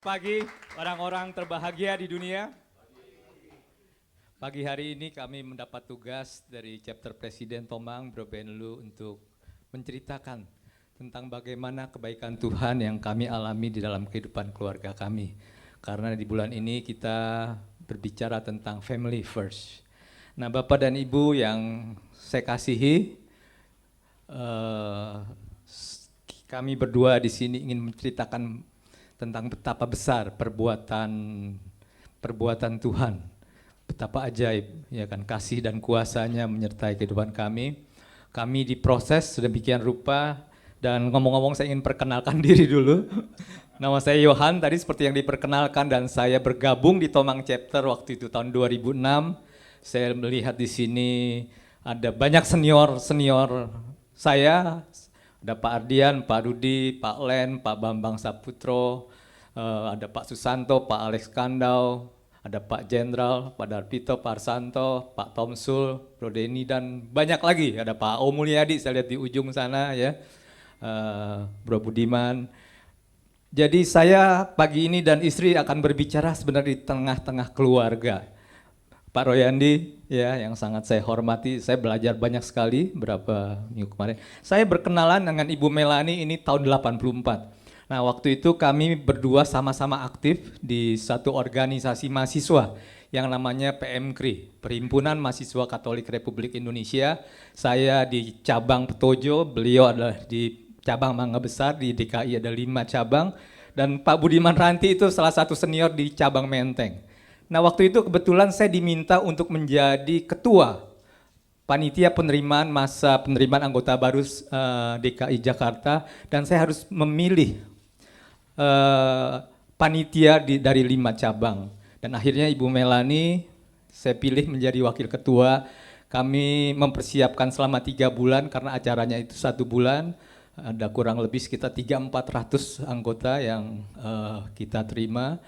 Pagi orang-orang terbahagia di dunia. Pagi hari ini kami mendapat tugas dari chapter Presiden Tomang Bro Benlu untuk menceritakan tentang bagaimana kebaikan Tuhan yang kami alami di dalam kehidupan keluarga kami. Karena di bulan ini kita berbicara tentang family first. Nah, Bapak dan Ibu yang saya kasihi, kami berdua di sini ingin menceritakan tentang betapa besar perbuatan Tuhan, betapa ajaib, ya kan, kasih dan kuasanya menyertai kehidupan kami. Kami diproses sedemikian rupa, dan ngomong-ngomong saya ingin perkenalkan diri dulu. Nama saya Yohan, tadi seperti yang diperkenalkan, dan saya bergabung di Tomang Chapter waktu itu tahun 2006. Saya melihat di sini ada banyak senior saya, ada Pak Ardian, Pak Rudi, Pak Len, Pak Bambang Saputro, ada Pak Susanto, Pak Alex Kandau, ada Pak Jenderal, Pak Darpito, Pak Arsanto, Pak Tomsul, Bro Denny, dan banyak lagi. Ada Pak O Mulyadi, saya lihat di ujung sana ya, Bro Budiman. Jadi saya pagi ini dan istri akan berbicara sebenarnya di tengah-tengah keluarga. Pak Royandi, ya, yang sangat saya hormati, saya belajar banyak sekali berapa minggu kemarin. Saya berkenalan dengan Ibu Melani ini tahun 84. Nah, waktu itu kami berdua sama-sama aktif di satu organisasi mahasiswa yang namanya PMKRI, Perhimpunan Mahasiswa Katolik Republik Indonesia. Saya di cabang Petojo, beliau adalah di cabang Mangga Besar, di DKI ada 5 cabang, dan Pak Budiman Ranti itu salah satu senior di cabang Menteng. Nah, waktu itu kebetulan saya diminta untuk menjadi ketua panitia penerimaan masa penerimaan anggota baru DKI Jakarta, dan saya harus memilih panitia dari 5 cabang. Dan akhirnya Ibu Melani saya pilih menjadi wakil ketua. Kami mempersiapkan selama 3 bulan karena acaranya itu 1 bulan. Ada kurang lebih sekitar 300-400 anggota yang kita terima.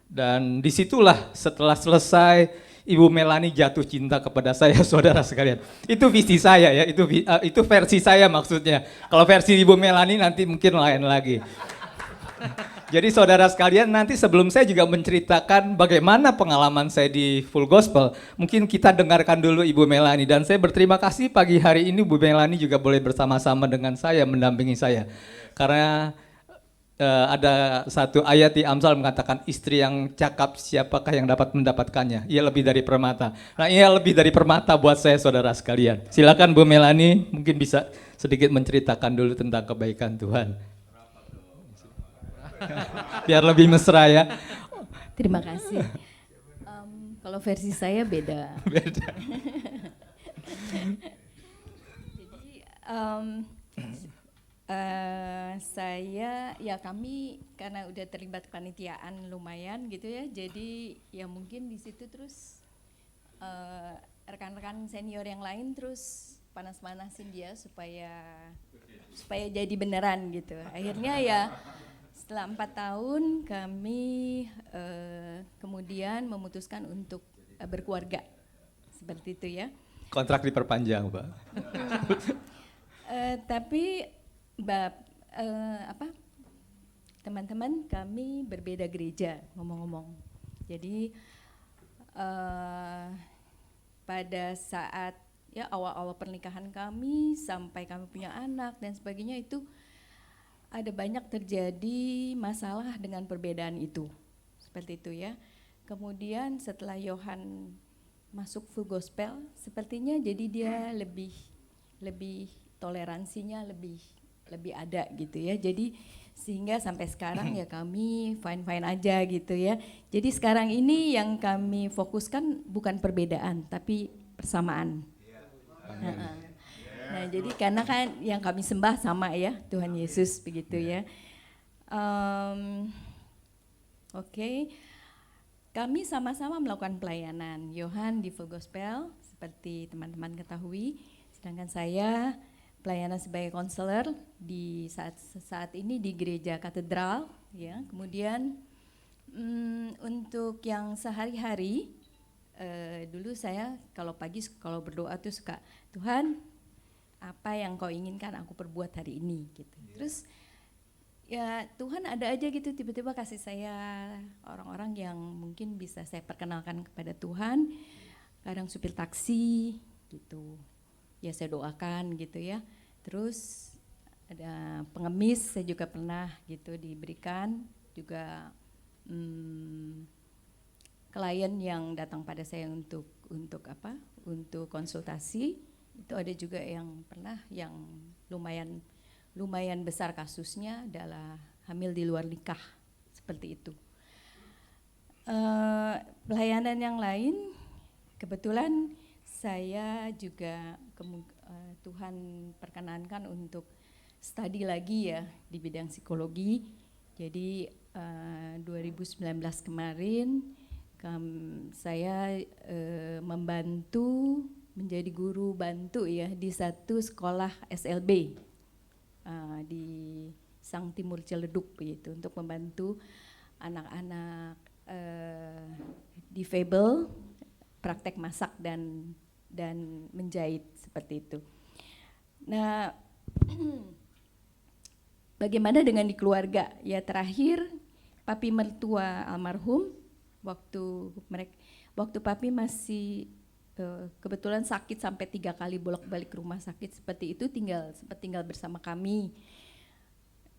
Dan disitulah setelah selesai Ibu Melani jatuh cinta kepada saya, saudara sekalian. Itu visi saya ya, itu versi saya maksudnya. Kalau versi Ibu Melani nanti mungkin lain lagi. Jadi saudara sekalian, nanti sebelum saya juga menceritakan bagaimana pengalaman saya di Full Gospel, mungkin kita dengarkan dulu Ibu Melani. Dan saya berterima kasih pagi hari ini Bu Melani juga boleh bersama-sama dengan saya, mendampingi saya. Karena ada satu ayat di Amsal mengatakan, istri yang cakap siapakah yang dapat mendapatkannya? Ia lebih dari permata. Nah, ia lebih dari permata buat saya, saudara sekalian. Silakan Bu Melani, mungkin bisa sedikit menceritakan dulu tentang kebaikan Tuhan. Biar lebih mesra ya. Terima kasih. Kalau versi saya beda. Beda. Jadi saya ya kami karena udah terlibat kepanitiaan lumayan gitu ya. Jadi ya mungkin di situ terus rekan-rekan senior yang lain terus panas-panasin dia supaya jadi beneran gitu. Akhirnya ya setelah 4 tahun kami kemudian memutuskan untuk berkeluarga seperti itu ya. Kontrak diperpanjang, Pak. Tapi teman-teman kami berbeda gereja ngomong-ngomong. Jadi pada saat ya awal-awal pernikahan kami sampai kami punya anak dan sebagainya itu ada banyak terjadi masalah dengan perbedaan itu, seperti itu ya. Kemudian setelah Yohan masuk Full Gospel, sepertinya jadi dia lebih toleransinya lebih ada gitu ya. Jadi sehingga sampai sekarang ya kami fine aja gitu ya. Jadi sekarang ini yang kami fokuskan bukan perbedaan tapi persamaan. Nah, jadi karena kan yang kami sembah sama ya, Tuhan Yesus begitu ya. Oke. Kami sama-sama melakukan pelayanan. Yohan di Full Gospel seperti teman-teman ketahui, sedangkan saya pelayanan sebagai konselor di saat ini di Gereja Katedral ya. Kemudian untuk yang sehari-hari dulu saya kalau pagi kalau berdoa tuh suka, Tuhan apa yang kau inginkan aku perbuat hari ini gitu. Terus ya Tuhan ada aja gitu tiba-tiba kasih saya orang-orang yang mungkin bisa saya perkenalkan kepada Tuhan. Kadang supir taksi gitu, ya saya doakan gitu ya. Terus ada pengemis saya juga pernah gitu diberikan juga klien yang datang pada saya untuk konsultasi. Itu ada juga yang pernah yang lumayan besar kasusnya adalah hamil di luar nikah seperti itu. Pelayanan yang lain kebetulan saya juga Tuhan perkenankan untuk studi lagi ya di bidang psikologi. Jadi 2019 kemarin saya membantu menjadi guru bantu ya di satu sekolah SLB di Sang Timur Ciledug gitu untuk membantu anak-anak difabel praktek masak dan menjahit seperti itu. Nah, bagaimana dengan di keluarga? Ya terakhir papi mertua almarhum waktu papi masih kebetulan sakit sampai 3 kali bolak-balik ke rumah sakit seperti itu sempat tinggal bersama kami.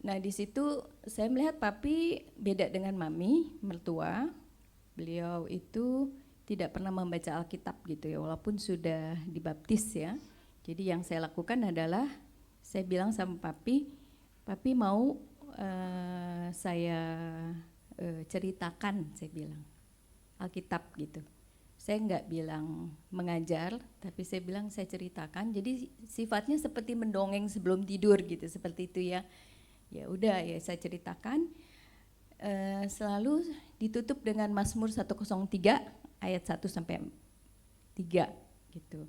Nah di situ saya melihat papi beda dengan mami mertua. Beliau itu tidak pernah membaca Alkitab gitu ya, walaupun sudah dibaptis ya. Jadi yang saya lakukan adalah saya bilang sama papi mau saya ceritakan, saya bilang Alkitab gitu. Saya nggak bilang mengajar, tapi saya bilang saya ceritakan. Jadi sifatnya seperti mendongeng sebelum tidur gitu, seperti itu ya. Ya udah ya saya ceritakan. Selalu ditutup dengan Mazmur 103 ayat 1 sampai 3 gitu.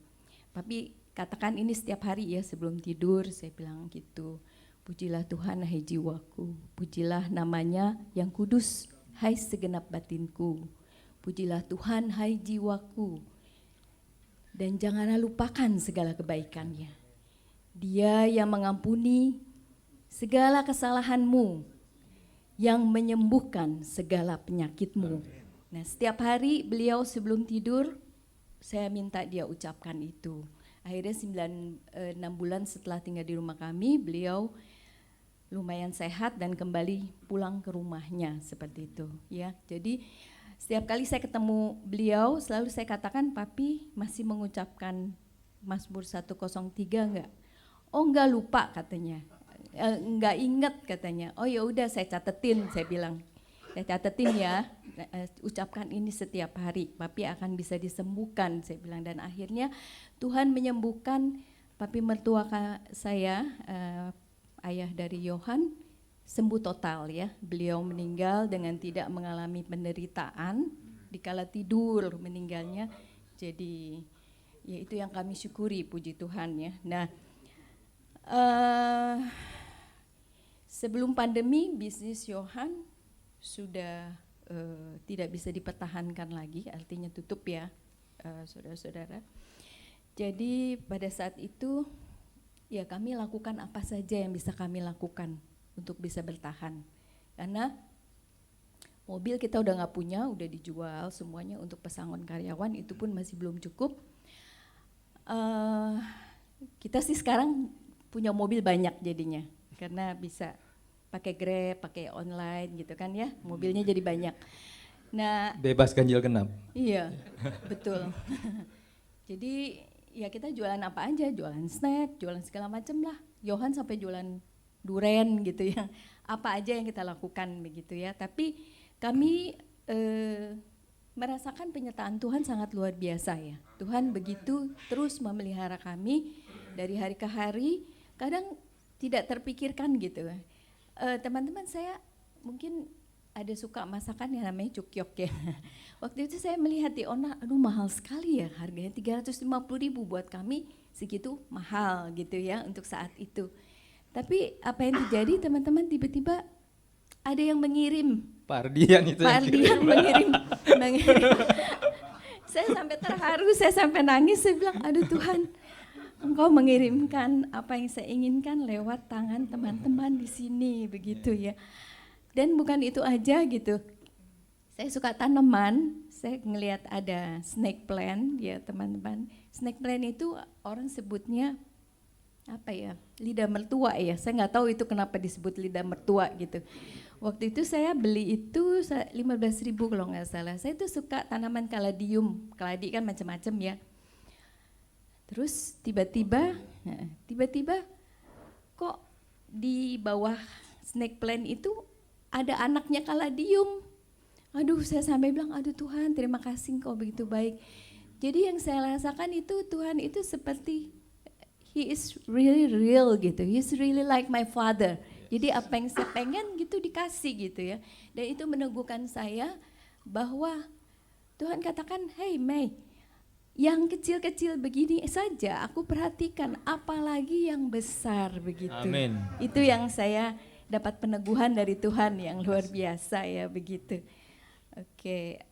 Tapi katakan ini setiap hari ya sebelum tidur, saya bilang gitu. Pujilah Tuhan hai jiwaku, pujilah namanya yang kudus hai segenap batinku. Pujilah Tuhan hai jiwaku, dan janganlah lupakan segala kebaikannya. Dia yang mengampuni segala kesalahanmu, yang menyembuhkan segala penyakitmu. Nah setiap hari beliau sebelum tidur, saya minta dia ucapkan itu. Akhirnya 6 bulan setelah tinggal di rumah kami, beliau lumayan sehat dan kembali pulang ke rumahnya seperti itu ya. Jadi setiap kali saya ketemu beliau selalu saya katakan, papi masih mengucapkan Mazmur 103 enggak? Oh enggak, lupa katanya. Enggak ingat katanya. Oh ya udah saya catetin, saya bilang. Saya catetin ya, ucapkan ini setiap hari, papi akan bisa disembuhkan, saya bilang. Dan akhirnya Tuhan menyembuhkan papi mertua saya, ayah dari Yohan, sembuh total ya. Beliau meninggal dengan tidak mengalami penderitaan, dikala tidur meninggalnya. Jadi ya itu yang kami syukuri, puji Tuhan ya. Nah sebelum pandemi bisnis Yohan sudah tidak bisa dipertahankan lagi, artinya tutup ya saudara-saudara. Jadi pada saat itu ya kami lakukan apa saja yang bisa kami lakukan untuk bisa bertahan. Karena mobil kita udah nggak punya, udah dijual semuanya untuk pesangon karyawan, itu pun masih belum cukup. Kita sih sekarang punya mobil banyak jadinya, karena bisa pakai Grab, pakai online gitu kan ya, mobilnya jadi banyak. Nah, Bebas ganjil genap. iya, betul. Jadi ya kita jualan apa aja, jualan snack, jualan segala macam lah. Yohan sampai jualan duren gitu ya, apa aja yang kita lakukan begitu ya. Tapi kami merasakan penyertaan Tuhan sangat luar biasa ya. Tuhan begitu terus memelihara kami dari hari ke hari, kadang tidak terpikirkan gitu. Teman-teman saya mungkin ada suka masakan yang namanya cukyok ya. Waktu itu saya melihat di online, aduh mahal sekali ya harganya, 350.000 buat kami segitu mahal gitu ya untuk saat itu. Tapi apa yang terjadi teman-teman, tiba-tiba ada yang mengirim. Pak Ardian itu Pak Ardian mengirim. Saya sampai terharu, saya sampai nangis, saya bilang aduh Tuhan, Engkau mengirimkan apa yang saya inginkan lewat tangan teman-teman di sini, begitu ya. Dan bukan itu aja gitu. Saya suka tanaman, saya ngelihat ada snake plant ya teman-teman. Snake plant itu orang sebutnya apa ya, lidah mertua ya. Saya nggak tahu itu kenapa disebut lidah mertua gitu. Waktu itu saya beli itu 15.000 kalau nggak salah. Saya tuh suka tanaman kaladium, kaladi kan macam-macam ya. Terus tiba-tiba kok di bawah snake plant itu ada anaknya kaladium. Aduh, saya sampai bilang, aduh Tuhan, terima kasih Engkau begitu baik. Jadi yang saya rasakan itu Tuhan itu seperti He is really real gitu. He is really like my father. Jadi apa yang saya pengen gitu dikasih gitu ya. Dan itu meneguhkan saya bahwa Tuhan katakan, hey Mei, yang kecil-kecil begini saja aku perhatikan, apalagi yang besar begitu. Amin. Itu yang saya dapat peneguhan dari Tuhan yang luar biasa ya begitu. Oke,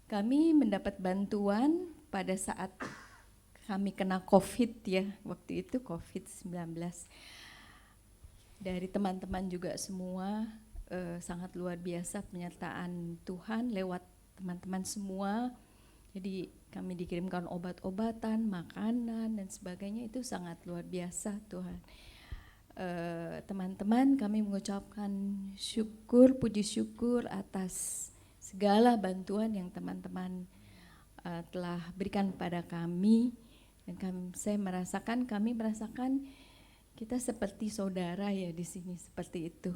kami mendapat bantuan pada saat kami kena COVID ya, waktu itu COVID-19. Dari teman-teman juga semua sangat luar biasa penyertaan Tuhan lewat teman-teman semua. Jadi kami dikirimkan obat-obatan, makanan dan sebagainya, itu sangat luar biasa Tuhan. Teman-teman kami mengucapkan syukur, puji syukur atas segala bantuan yang teman-teman telah berikan pada kami. Dan kami merasakan kita seperti saudara ya di sini, seperti itu.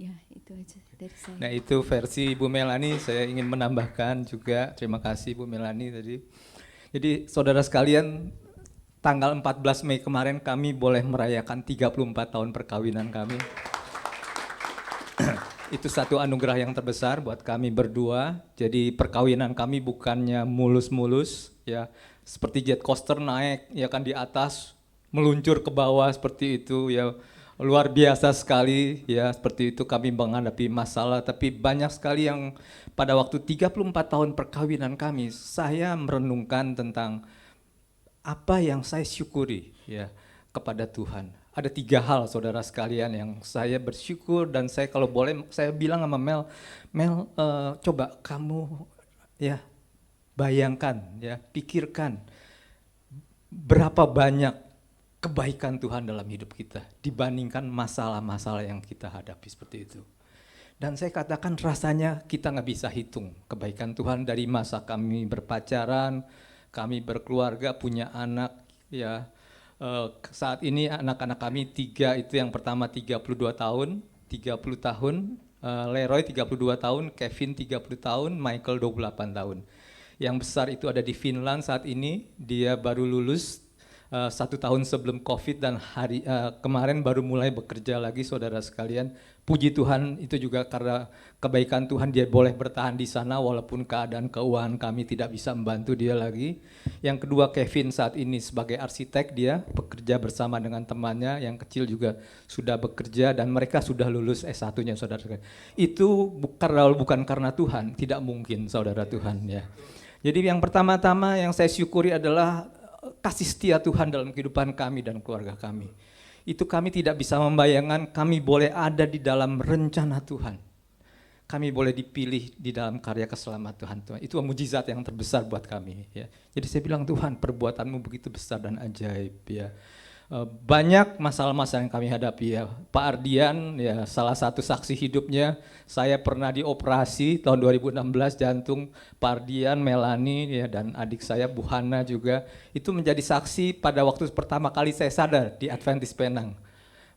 Ya, itu aja dari saya. Nah, itu versi Ibu Melani. Saya ingin menambahkan juga, terima kasih Bu Melani tadi. Jadi saudara sekalian, tanggal 14 Mei kemarin kami boleh merayakan 34 tahun perkawinan kami. Itu satu anugerah yang terbesar buat kami berdua. Jadi perkawinan kami bukannya mulus-mulus ya, seperti jet coaster naik ya kan di atas, meluncur ke bawah seperti itu ya. Luar biasa sekali ya, seperti itu kami menghadapi masalah, tapi banyak sekali yang pada waktu 34 tahun perkawinan kami, saya merenungkan tentang apa yang saya syukuri ya kepada Tuhan. Ada 3 hal saudara sekalian yang saya bersyukur, dan saya kalau boleh saya bilang sama Mel, coba kamu ya bayangkan ya, pikirkan berapa banyak kebaikan Tuhan dalam hidup kita dibandingkan masalah-masalah yang kita hadapi seperti itu. Dan saya katakan rasanya kita nggak bisa hitung kebaikan Tuhan dari masa kami berpacaran, kami berkeluarga, punya anak ya. Saat ini anak-anak kami 3 itu, yang pertama 32 tahun, 30 tahun, Leroy 32 tahun, Kevin 30 tahun, Michael 28 tahun. Yang besar itu ada di Finland saat ini, dia baru lulus 1 tahun sebelum COVID, dan kemarin baru mulai bekerja lagi saudara sekalian. Puji Tuhan, itu juga karena kebaikan Tuhan dia boleh bertahan di sana walaupun keadaan keuangan kami tidak bisa membantu dia lagi. Yang kedua Kevin saat ini sebagai arsitek, dia bekerja bersama dengan temannya, yang kecil juga sudah bekerja dan mereka sudah lulus S1-nya saudara sekalian. Itu bukan karena Tuhan, tidak mungkin saudara Tuhan ya. Jadi yang pertama-tama yang saya syukuri adalah kasih setia Tuhan dalam kehidupan kami dan keluarga kami. Itu kami tidak bisa membayangkan kami boleh ada di dalam rencana Tuhan. Kami boleh dipilih di dalam karya keselamatan Tuhan. Itu mujizat yang terbesar buat kami ya. Jadi saya bilang, Tuhan, perbuatan-Mu begitu besar dan ajaib ya. Banyak masalah-masalah yang kami hadapi ya. Pak Ardian ya salah satu saksi hidupnya. Saya pernah dioperasi tahun 2016 jantung. Pak Ardian, Melani ya, dan adik saya Bu Hana juga itu menjadi saksi pada waktu pertama kali saya sadar di Adventist Penang.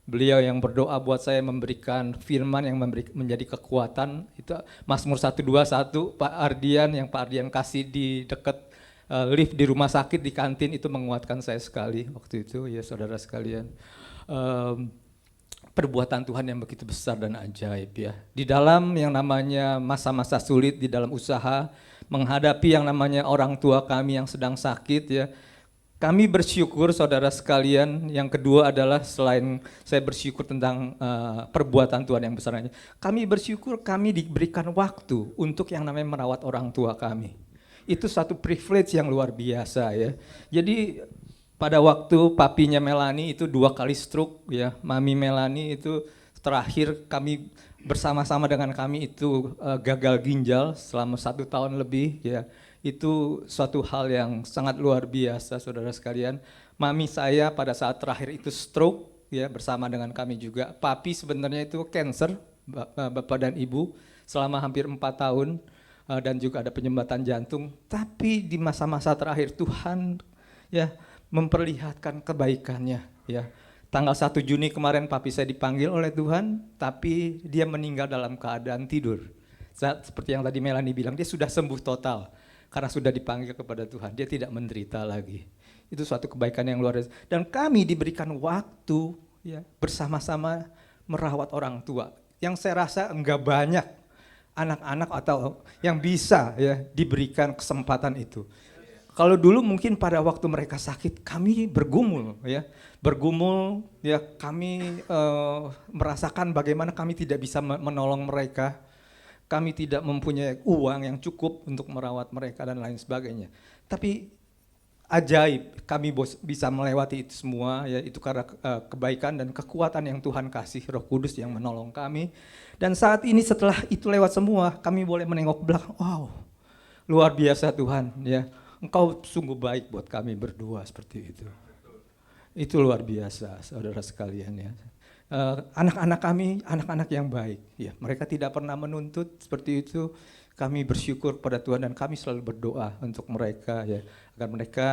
Beliau yang berdoa buat saya, memberikan firman yang menjadi kekuatan. Itu Mazmur 121 Pak Ardian, yang Pak Ardian kasih di dekat lift di rumah sakit, di kantin, itu menguatkan saya sekali waktu itu ya saudara sekalian. Perbuatan Tuhan yang begitu besar dan ajaib ya. Di dalam yang namanya masa-masa sulit, di dalam usaha menghadapi yang namanya orang tua kami yang sedang sakit ya, kami bersyukur saudara sekalian. Yang kedua adalah selain saya bersyukur tentang perbuatan Tuhan yang besarnya, kami bersyukur kami diberikan waktu untuk yang namanya merawat orang tua kami. Itu satu privilege yang luar biasa ya. Jadi pada waktu papinya Melanie itu 2 kali stroke ya, mami Melanie itu terakhir kami bersama-sama dengan kami itu gagal ginjal selama 1 tahun lebih ya. Itu suatu hal yang sangat luar biasa saudara sekalian. Mami saya pada saat terakhir itu stroke ya bersama dengan kami juga. Papi sebenarnya itu cancer, bapak dan ibu selama hampir 4 tahun dan juga ada penyumbatan jantung. Tapi di masa-masa terakhir Tuhan ya memperlihatkan kebaikannya ya. Tanggal 1 Juni kemarin papi saya dipanggil oleh Tuhan, tapi dia meninggal dalam keadaan tidur. Seperti yang tadi Melanie bilang, dia sudah sembuh total karena sudah dipanggil kepada Tuhan. Dia tidak menderita lagi. Itu suatu kebaikan yang luar biasa. Dan kami diberikan waktu ya bersama-sama merawat orang tua. Yang saya rasa enggak banyak anak-anak atau yang bisa ya diberikan kesempatan itu. Kalau dulu mungkin pada waktu mereka sakit kami bergumul ya kami merasakan bagaimana kami tidak bisa menolong mereka, kami tidak mempunyai uang yang cukup untuk merawat mereka dan lain sebagainya. Tapi ajaib kami bisa melewati itu semua ya, itu karena kebaikan dan kekuatan yang Tuhan kasih, Roh Kudus yang menolong kami. Dan saat ini setelah itu lewat semua kami boleh menengok ke belakang, wow luar biasa Tuhan ya. Engkau sungguh baik buat kami berdua seperti itu. Itu luar biasa saudara sekalian ya. Anak-anak kami anak-anak yang baik ya. Mereka tidak pernah menuntut seperti itu. Kami bersyukur pada Tuhan dan kami selalu berdoa untuk mereka ya, agar mereka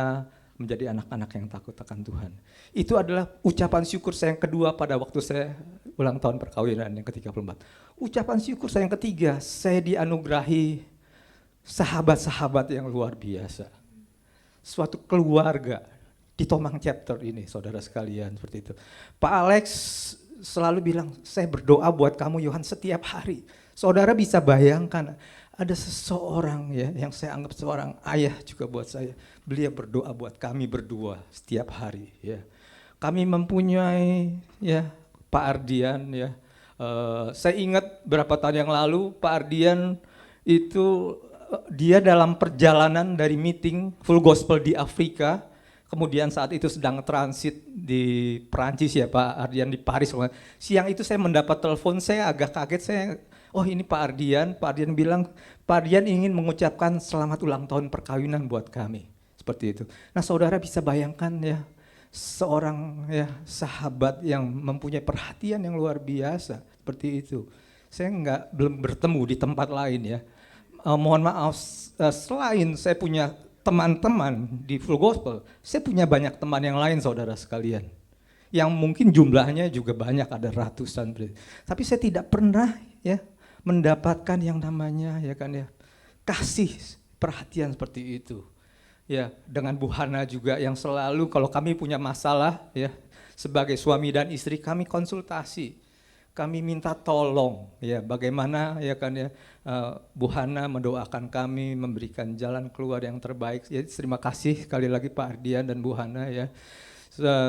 menjadi anak-anak yang takut akan Tuhan. Itu adalah ucapan syukur saya yang kedua pada waktu saya ulang tahun perkawinan yang ke-34. Ucapan syukur saya yang ketiga, saya dianugerahi sahabat-sahabat yang luar biasa. Suatu keluarga di Tomang chapter ini, saudara sekalian, seperti itu. Pak Alex selalu bilang, saya berdoa buat kamu Yohan setiap hari. Saudara bisa bayangkan, ada seseorang ya yang saya anggap seorang ayah juga buat saya. Beliau berdoa buat kami berdua setiap hari ya. Kami mempunyai ya Pak Ardian ya. Saya ingat berapa tahun yang lalu Pak Ardian itu dia dalam perjalanan dari meeting full gospel di Afrika, kemudian saat itu sedang transit di Perancis ya Pak Ardian di Paris. Siang itu saya mendapat telepon, saya agak kaget, oh ini Pak Ardian bilang Pak Ardian ingin mengucapkan selamat ulang tahun perkawinan buat kami. Seperti itu. Nah saudara bisa bayangkan ya, seorang ya sahabat yang mempunyai perhatian yang luar biasa seperti itu. Saya belum bertemu di tempat lain ya. Mohon maaf, selain saya punya teman-teman di full gospel, saya punya banyak teman yang lain saudara sekalian. Yang mungkin jumlahnya juga banyak, ada ratusan. Tapi saya tidak pernah ya mendapatkan yang namanya ya kan ya kasih perhatian seperti itu. Ya, dengan Bu Hana juga yang selalu kalau kami punya masalah ya sebagai suami dan istri kami konsultasi. Kami minta tolong ya bagaimana ya kan ya Bu Hana mendoakan kami, memberikan jalan keluar yang terbaik. Jadi terima kasih sekali lagi Pak Ardian dan Bu Hana ya.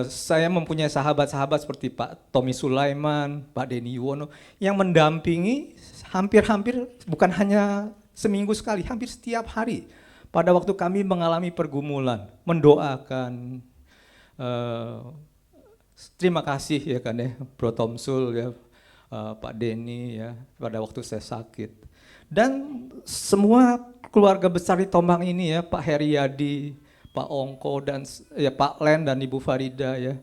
Saya mempunyai sahabat-sahabat seperti Pak Tommy Sulaiman, Pak Denny Yuwono yang mendampingi hampir-hampir bukan hanya seminggu sekali, hampir setiap hari. Pada waktu kami mengalami pergumulan, mendoakan. Terima kasih ya kan ya Bro Tomsul ya, Pak Denny ya pada waktu saya sakit. Dan semua keluarga besar di Tomang ini ya, Pak Heriadi, Pak Ongko dan ya Pak Len dan Ibu Farida ya.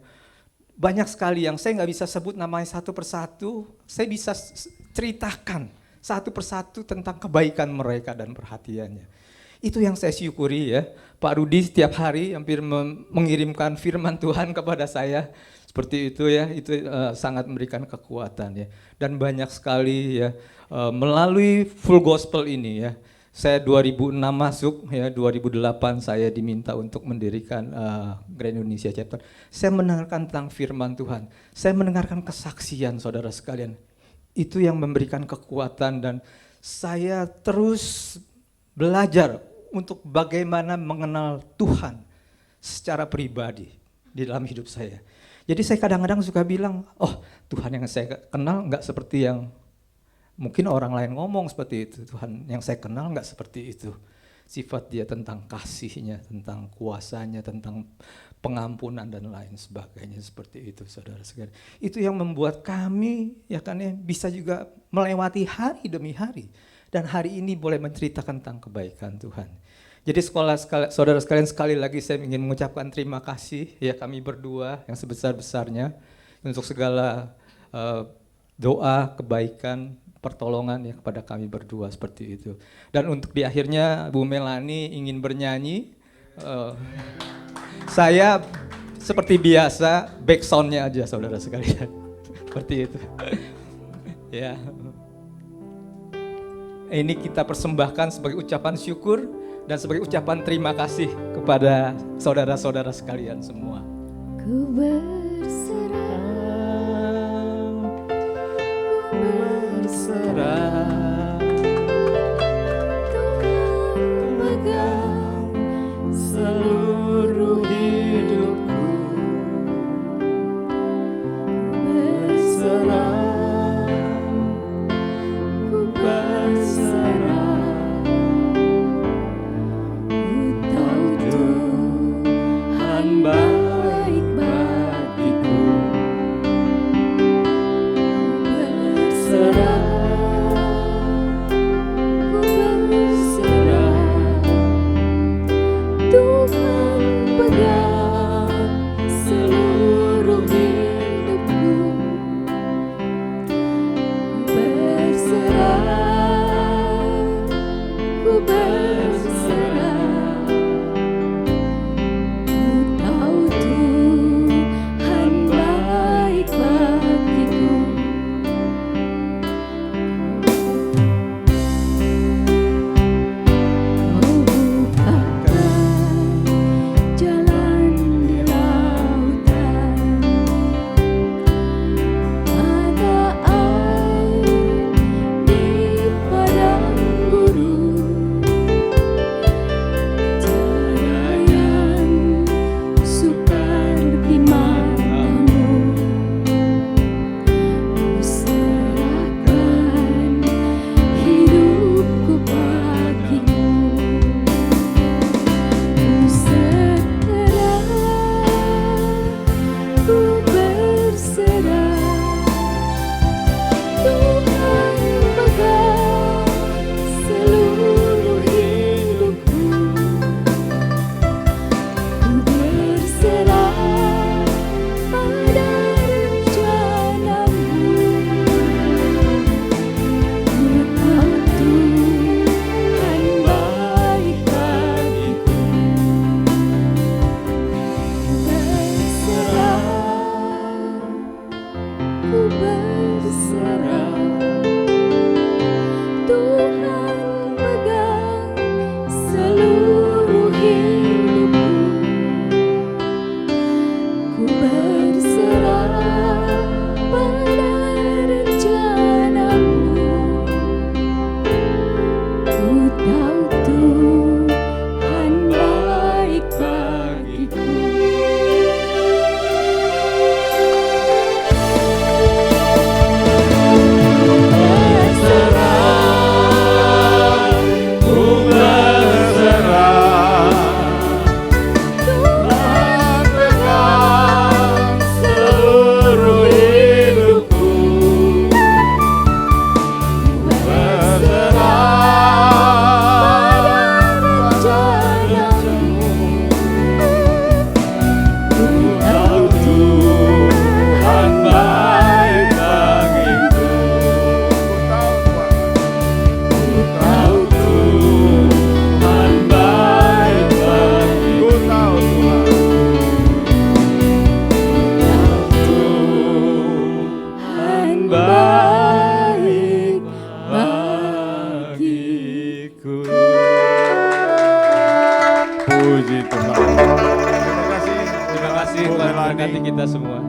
Banyak sekali yang saya nggak bisa sebut namanya satu persatu, saya bisa ceritakan satu persatu tentang kebaikan mereka dan perhatiannya. Itu yang saya syukuri ya. Pak Rudi setiap hari hampir mengirimkan firman Tuhan kepada saya. Seperti itu ya, itu sangat memberikan kekuatan ya. Dan banyak sekali ya, melalui full gospel ini ya. Saya 2006 masuk ya, 2008 saya diminta untuk mendirikan Grand Indonesia Chapter. Saya mendengarkan tentang firman Tuhan. Saya mendengarkan kesaksian saudara sekalian. Itu yang memberikan kekuatan dan saya terus belajar untuk bagaimana mengenal Tuhan secara pribadi di dalam hidup saya. Jadi saya kadang-kadang suka bilang, oh Tuhan yang saya kenal enggak seperti yang mungkin orang lain ngomong seperti itu. Tuhan yang saya kenal enggak seperti itu. sifat Dia tentang kasih-Nya, tentang kuasanya, tentang pengampunan dan lain sebagainya, seperti itu saudara sekalian. Itu yang membuat kami ya kan ya bisa juga melewati hari demi hari, dan hari ini boleh menceritakan tentang kebaikan Tuhan. Jadi saudara sekalian, sekali lagi saya ingin mengucapkan terima kasih ya kami berdua yang sebesar-besarnya untuk segala doa, kebaikan, pertolongan ya kepada kami berdua, seperti itu. Dan untuk di akhirnya Bu Melani ingin bernyanyi. Saya seperti biasa back sound-nya aja saudara sekalian. Seperti itu. Ya. Ini kita persembahkan sebagai ucapan syukur dan sebagai ucapan terima kasih kepada saudara-saudara sekalian semua. Ku berserah, Tuhan pegang seluruh hidupku. Ku berserah, ku tahu Tuhan baik bagiku. Berserah, ku berserah, Tuhan pegang seluruh hidupku. Ku berserah, ku tahu Tuhan baik bagiku. Kau bukakan jalan di lautan, ada air di padang gurun, tiada yang seperti matamu. Ku serahkan hidupku bagimu. Ku serah, ku berserah, Tuhan pegang seluruh hidupku. Ku berserah pada rencanamu. Ku tahu Tuhan baik bagiku. Ku berserah, Tuhan pegang seluruh hidupku. Ku berserah pada rencanamu. Ku tahu Tuhan baik bagiku. Baik bagiku. Puji Tuhan. Terima kasih. Terima kasih Bu Tuhan Melani. memberkati kita semua.